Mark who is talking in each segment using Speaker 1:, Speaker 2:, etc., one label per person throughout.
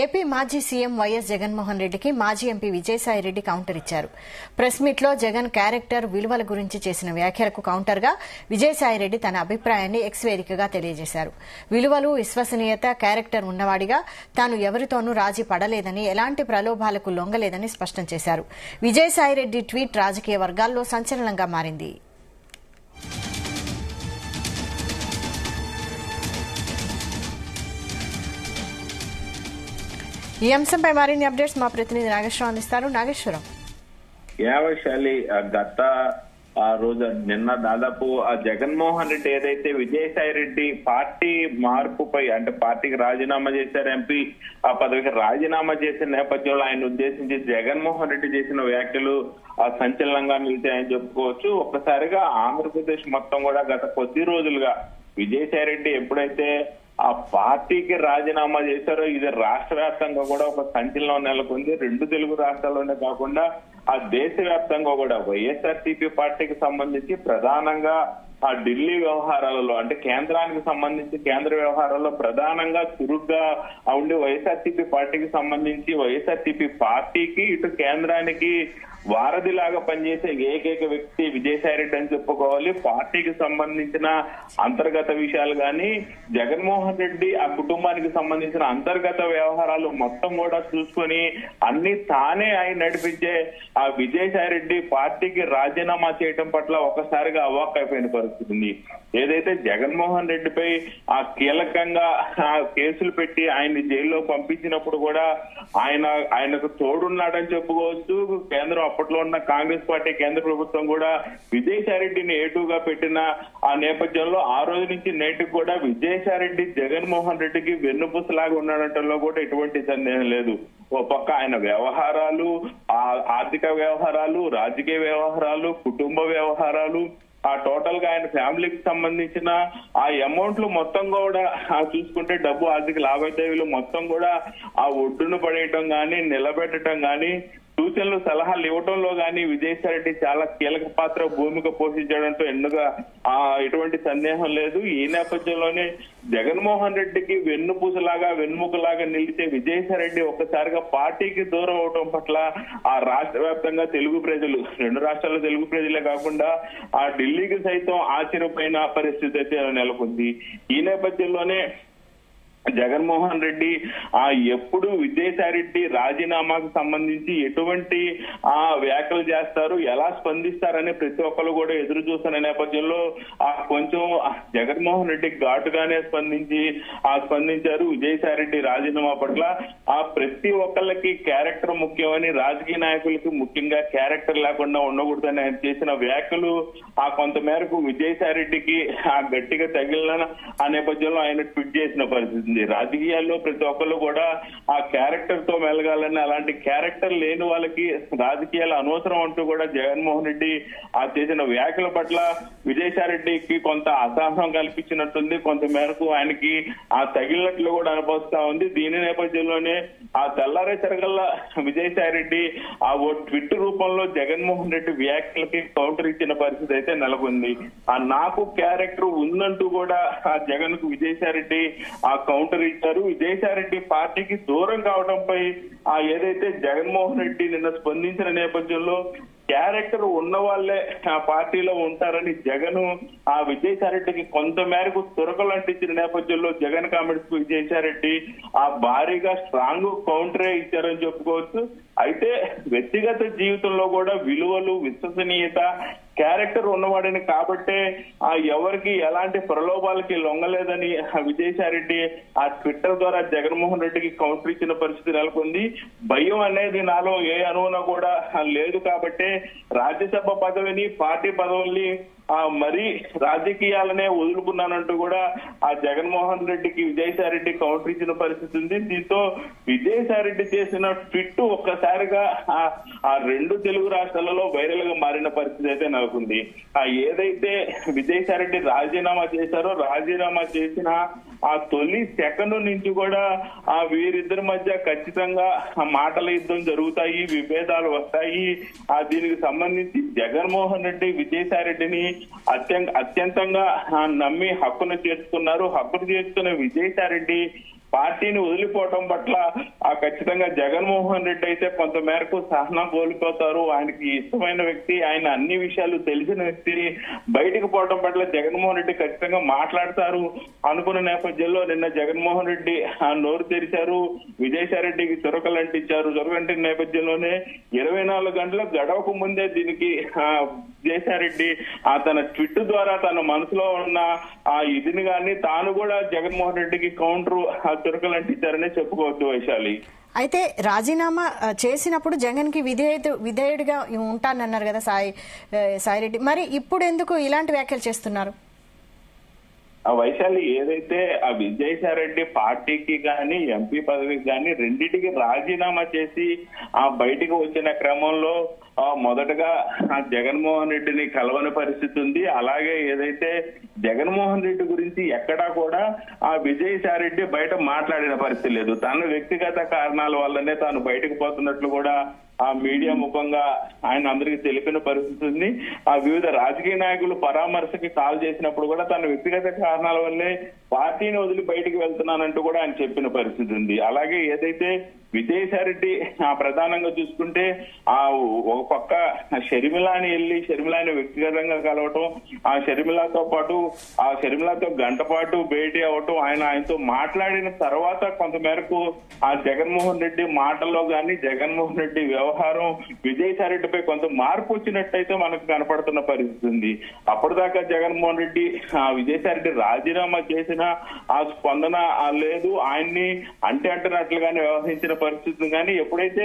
Speaker 1: AP మాజీ CM YS Jaganmohan రెడ్డికి మాజీ ఎంపీ విజయసాయిరెడ్డి కౌంటర్ ఇచ్చారు. ప్రెస్ మీట్లో జగన్ క్యారెక్టర్, విలువల గురించి చేసిన వ్యాఖ్యలకు కౌంటర్గా విజయసాయిరెడ్డి తన అభిప్రాయాన్ని ఎక్స్ వేదికగా తెలియజేశారు. విలువలు, విశ్వసనీయత, క్యారెక్టర్ ఉన్నవాడిగా తాను ఎవరితోనూ రాజీ పడలేదని, ఎలాంటి ప్రలోభాలకు లొంగలేదని స్పష్టం చేశారు. విజయసాయిరెడ్డి ట్వీట్ రాజకీయ వర్గాల్లో సంచలనంగా మారింది. ఈ అంశంపై మరిన్ని అప్డేట్స్ మా ప్రతినిధి నాగేశ్వరం అందిస్తారు. నాగేశ్వరం,
Speaker 2: యావశాలి గత రోజు నిన్న దాదాపు జగన్మోహన్ రెడ్డి ఏదైతే విజయసాయి రెడ్డి పార్టీ మార్పుపై అంటే పార్టీకి రాజీనామా చేశారు, ఎంపీ ఆ పదవికి రాజీనామా చేసిన నేపథ్యంలో ఆయన ఉద్దేశించి జగన్మోహన్ రెడ్డి చేసిన వ్యాఖ్యలు సంచలనంగా నిలిచాయని చెప్పుకోవచ్చు. ఒక్కసారిగా ఆంధ్రప్రదేశ్ మొత్తం కూడా గత కొద్ది రోజులుగా విజయసాయి రెడ్డి ఎప్పుడైతే ఆ పార్టీకి రాజీనామా చేశారో ఇది రాష్ట్ర వ్యాప్తంగా కూడా ఒక సంచలనం నెలకొంది. 2 తెలుగు రాష్ట్రాల్లోనే కాకుండా ఆ దేశవ్యాప్తంగా కూడా వైఎస్ఆర్సీపీ పార్టీకి సంబంధించి ప్రధానంగా ఆ ఢిల్లీ వ్యవహారాలలో అంటే కేంద్రానికి సంబంధించి కేంద్ర వ్యవహారాల్లో ప్రధానంగా చురుగ్గా ఉండి వైఎస్ఆర్సీపీ పార్టీకి సంబంధించి వైఎస్ఆర్సీపీ పార్టీకి ఇటు కేంద్రానికి వారధిలాగా పనిచేసే ఏకైక వ్యక్తి విజయసాయి రెడ్డి అని చెప్పుకోవాలి. పార్టీకి సంబంధించిన అంతర్గత విషయాలు కానీ జగన్మోహన్ రెడ్డి ఆ కుటుంబానికి సంబంధించిన అంతర్గత వ్యవహారాలు మొత్తం కూడా చూసుకొని అన్ని తానే ఆయన నడిపించే ఆ విజయసాయి రెడ్డి పార్టీకి రాజీనామా చేయడం పట్ల ఒకసారిగా అవాక్కైపోయిన పరిస్థితి ఉంది. ఏదైతే జగన్మోహన్ రెడ్డిపై ఆ కీలకంగా కేసులు పెట్టి ఆయన్ని జైల్లో పంపించినప్పుడు కూడా ఆయనకు తోడున్నాడని చెప్పుకోవచ్చు. కేంద్రం అప్పట్లో ఉన్న కాంగ్రెస్ పార్టీ కేంద్ర ప్రభుత్వం కూడా విజయసాయి రెడ్డిని ఏటుగా పెట్టిన ఆ నేపథ్యంలో ఆ రోజు నుంచి నేటికి కూడా విజయసాయి రెడ్డి జగన్మోహన్ రెడ్డికి వెన్నుపూసలాగా ఉన్నాడంటలో కూడా ఎటువంటి సందేహం లేదు. ఓ పక్క ఆయన వ్యవహారాలు, ఆర్థిక వ్యవహారాలు, రాజకీయ వ్యవహారాలు, కుటుంబ వ్యవహారాలు, ఆ టోటల్ గా ఆయన ఫ్యామిలీకి సంబంధించిన ఆ అమౌంట్లు మొత్తం కూడా చూసుకుంటే డబ్బు, ఆర్థిక లావాదేవీలు మొత్తం కూడా ఆ ఒడ్డును పడేయటం గాని, నిలబెట్టడం గాని, సూచనలు సలహాలు ఇవ్వడంలో గానీ విజయసాయి రెడ్డి చాలా కీలక పాత్ర భూమిక పోషించడంతో ఎటువంటి సందేహం లేదు. ఈ నేపథ్యంలోనే జగన్మోహన్ రెడ్డికి వెన్నుముకలాగా నిలిచే విజయసాయి రెడ్డి ఒక్కసారిగా పార్టీకి దూరం అవడం పట్ల ఆ రాష్ట్ర వ్యాప్తంగా తెలుగు ప్రజలు, 2 రాష్ట్రాల తెలుగు ప్రజలే కాకుండా ఆ ఢిల్లీకి సైతం ఆశ్చర్యపోయిన పరిస్థితి అయితే నెలకొంది. ఈ నేపథ్యంలోనే జగన్మోహన్ రెడ్డి ఎప్పుడు విజయసాయి రెడ్డి రాజీనామాకు సంబంధించి ఎటువంటి వ్యాఖ్యలు చేస్తారు, ఎలా స్పందిస్తారని ప్రతి ఒక్కరు కూడా ఎదురు చూస్తున్న నేపథ్యంలో కొంచెం జగన్మోహన్ రెడ్డి ఘాటుగానే స్పందించారు. విజయసాయి రెడ్డి రాజీనామా పట్ల ప్రతి ఒక్కళ్ళకి క్యారెక్టర్ ముఖ్యమని, రాజకీయ నాయకులకి ముఖ్యంగా క్యారెక్టర్ లేకుండా ఉండకూడదని ఆయన చేసిన వ్యాఖ్యలు కొంతమేరకు విజయసాయి రెడ్డికి గట్టిగా తగిలిన ఆ నేపథ్యంలో ఆయన ట్వీట్ చేసిన పరిస్థితి. రాజకీయాల్లో ప్రతి ఒక్కరు కూడా ఆ క్యారెక్టర్ తో మెలగాలని, అలాంటి క్యారెక్టర్ లేని వాళ్ళకి రాజకీయాలు అనవసరం అంటూ కూడా జగన్మోహన్ రెడ్డి చేసిన వ్యాఖ్యల పట్ల విజయసాయి రెడ్డికి కొంత అసహనం కల్పించినట్టుంది. కొంత మేరకు ఆయనకి తగిలినట్లు కూడా అనిపిస్తా ఉంది. దీని నేపథ్యంలోనే తెల్లారే సరికల్లా విజయసాయి రెడ్డి ఓ ట్విట్ రూపంలో జగన్మోహన్ రెడ్డి వ్యాఖ్యలకి కౌంటర్ ఇచ్చిన పరిస్థితి అయితే నెలకొంది. నాకు క్యారెక్టర్ ఉందంటూ కూడా జగన్ కు విజయసాయి రెడ్డి కౌంటర్ ఇచ్చారు. విజయసాయి రెడ్డి పార్టీకి దూరం కావడంపై ఏదైతే జగన్మోహన్ రెడ్డి నిన్న స్పందించిన నేపథ్యంలో క్యారెక్టర్ ఉన్న వాళ్లే ఆ పార్టీలో ఉంటారని జగన్ విజయసాయి రెడ్డికి కొంత మేరకు తురకలు అంటించిన నేపథ్యంలో జగన్ కామెంట్స్ విజయసాయి రెడ్డి భారీగా స్ట్రాంగ్ కౌంటరే ఇచ్చారని చెప్పుకోవచ్చు. అయితే వ్యక్తిగత జీవితంలో కూడా విలువలు, విశ్వసనీయత, క్యారెక్టర్ ఉన్నవాడిని కాబట్టే ఎవరికి ఎలాంటి ప్రలోభాలకి లొంగలేదని విజయసాయి రెడ్డి ట్విట్టర్ ద్వారా జగన్మోహన్ రెడ్డికి కౌంటర్ ఇచ్చిన పరిస్థితి నెలకొంది. భయం అనేది నాలో ఏ అణువున కూడా లేదు కాబట్టే రాజ్యసభ పదవిని, పార్టీ పదవుల్ని మరీ రాజకీయాలనే వదులుకున్నానంటూ కూడా జగన్మోహన్ రెడ్డికి విజయసాయి రెడ్డి కౌంటర్ ఇచ్చిన పరిస్థితి ఉంది. దీంతో విజయసాయి రెడ్డి చేసిన ట్విట్ ఒక్కసారిగా 2 తెలుగు రాష్ట్రాలలో వైరల్ గా మారిన పరిస్థితి అయితే నెలకొంది. ఏదైతే విజయసాయి రెడ్డి రాజీనామా చేశారో, రాజీనామా చేసిన తొలి సెకండ్ నుంచి కూడా వీరిద్దరి మధ్య ఖచ్చితంగా మాటల యుద్ధం జరుగుతాయి, విభేదాలు వస్తాయి. దీనికి సంబంధించి జగన్మోహన్ రెడ్డి విజయసాయి రెడ్డిని అత్యంతంగా నమ్మి హక్కును చేర్చుకున్నారు. హక్కును చేర్చుకున్న విజయసాయి రెడ్డి పార్టీని వదిలిపోవటం పట్ల ఖచ్చితంగా జగన్మోహన్ రెడ్డి అయితే కొంత మేరకు సహనం కోల్పోతారు. ఆయనకి ఇష్టమైన వ్యక్తి, ఆయన అన్ని విషయాలు తెలిసిన వ్యక్తిని బయటకు పోవడం పట్ల జగన్మోహన్ రెడ్డి ఖచ్చితంగా మాట్లాడతారు అనుకున్న నేపథ్యంలో నిన్న జగన్మోహన్ రెడ్డి నోరు తెరిచారు. విజయసాయి రెడ్డికి చురకలంటించారు. చురకంటిన నేపథ్యంలోనే 24 గంటల గడవకు ముందే దీనికి విజయసాయి రెడ్డి తన ట్విట్ ద్వారా తన మనసులో ఉన్న ఇదిని కానీ తాను కూడా జగన్మోహన్ రెడ్డికి కౌంటర్ చురకలంటించారనే చెప్పుకోవచ్చు వైశాలి.
Speaker 1: అయితే రాజీనామా చేసినప్పుడు జగన్ కి విధేయుడిగా ఉంటానన్నారు కదా సాయిరెడ్డి, మరి ఇప్పుడు ఎందుకు ఇలాంటి వ్యాఖ్యలు చేస్తున్నారు?
Speaker 2: వైశాలి, ఏదైతే విజయసాయి రెడ్డి పార్టీకి గాని ఎంపీ పదవికి గాని రెండింటికి రాజీనామా చేసి బయటికి వచ్చిన క్రమంలో మొదటగా జగన్మోహన్ రెడ్డిని కలవని పరిస్థితి ఉంది. అలాగే ఏదైతే జగన్మోహన్ రెడ్డి గురించి ఎక్కడా కూడా విజయసాయి రెడ్డి బయట మాట్లాడిన పరిస్థితి లేదు. తన వ్యక్తిగత కారణాల వల్లనే తాను బయటకు పోతున్నట్లు కూడా మీడియా ముఖంగా ఆయన అందరికీ తెలిపిన పరిస్థితి ఉంది. వివిధ రాజకీయ నాయకులు పరామర్శకి కాల్ చేసినప్పుడు కూడా తన వ్యక్తిగత కారణాల వల్లే పార్టీని వదిలి బయటకు వెళ్తున్నానంటూ కూడా ఆయన చెప్పిన పరిస్థితి ఉంది. అలాగే ఏదైతే విజయసాయి రెడ్డి ప్రధానంగా చూసుకుంటే ఒక పక్క షర్మిలాని వెళ్ళి షర్మిలాని వ్యక్తిగతంగా కలవటం, షర్మిలాతో పాటు షర్మిలాతో గంట పాటు భేటీ అవ్వటం, ఆయనతో మాట్లాడిన తర్వాత కొంతమేరకు జగన్మోహన్ రెడ్డి మాటల్లో గాని జగన్మోహన్ రెడ్డి వ్యవహారం విజయసాయి రెడ్డిపై కొంత మార్పు వచ్చినట్టయితే మనకు కనపడుతున్న పరిస్థితి ఉంది. అప్పటిదాకా జగన్మోహన్ రెడ్డి విజయసాయి రెడ్డి రాజీనామా చేసిన స్పందన లేదు, ఆయన్ని అంటున్నట్లుగానే వ్యవహరించిన పరిస్థితి. కానీ ఎప్పుడైతే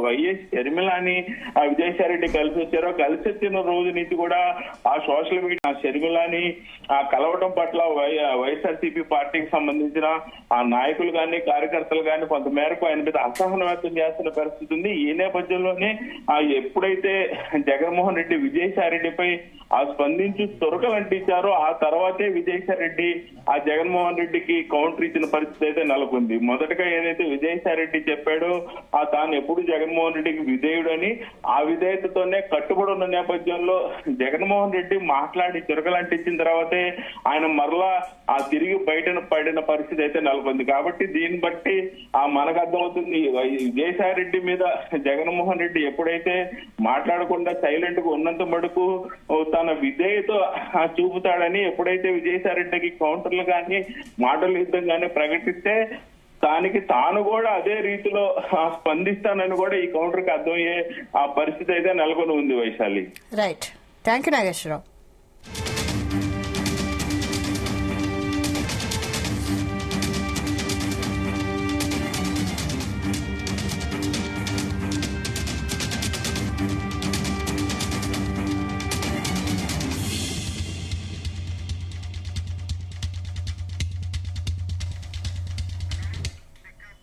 Speaker 2: వైఎస్ షర్మిలాని విజయసాయి రెడ్డి కలిసి వచ్చారో, కలిసి వచ్చిన రోజు నుంచి కూడా సోషల్ మీడియా షర్మిలాని కలవటం పట్ల వైఎస్ఆర్సీపీ పార్టీకి సంబంధించిన నాయకులు కానీ కార్యకర్తలు కానీ కొంత మేరకు ఆయన మీద అసహనం వ్యక్తం చేస్తున్న పరిస్థితి ఉంది. ఈ నేపథ్యంలోనే ఎప్పుడైతే జగన్మోహన్ రెడ్డి విజయసాయి రెడ్డిపై స్పందించి తురకలు అంటించారో ఆ తర్వాతే విజయసాయి రెడ్డి జగన్మోహన్ రెడ్డికి కౌంటర్ ఇచ్చిన పరిస్థితి అయితే నెలకొంది. మొదటగా ఏదైతే విజయసాయి రెడ్డి చెప్పాడో తాను ఎప్పుడు జగన్మోహన్ రెడ్డికి విధేయుడని, ఆ విధేయతతోనే కట్టుబడి ఉన్న నేపథ్యంలో జగన్మోహన్ రెడ్డి మాట్లాడి చురకలంటించిన తర్వాతే ఆయన మరలా తిరిగి బయటను పడిన పరిస్థితి అయితే నెలకొంది. కాబట్టి దీన్ని బట్టి మనకు అర్థమవుతుంది విజయసాయి రెడ్డి మీద జగన్మోహన్ రెడ్డి ఎప్పుడైతే మాట్లాడకుండా సైలెంట్ గా ఉన్నంత మటుకు తన విధేయత చూపుతాడని, ఎప్పుడైతే విజయసాయి రెడ్డికి కౌంటర్లు కానీ మాటల యుద్ధం కానీ ప్రకటిస్తే దానికి తాను కూడా అదే రీతిలో స్పందిస్తానని కూడా ఈ కౌంటర్ కి అర్థమయ్యే పరిస్థితి అయితే నెలకొని ఉంది Vaishali.
Speaker 1: Right, thank you Nageswararao.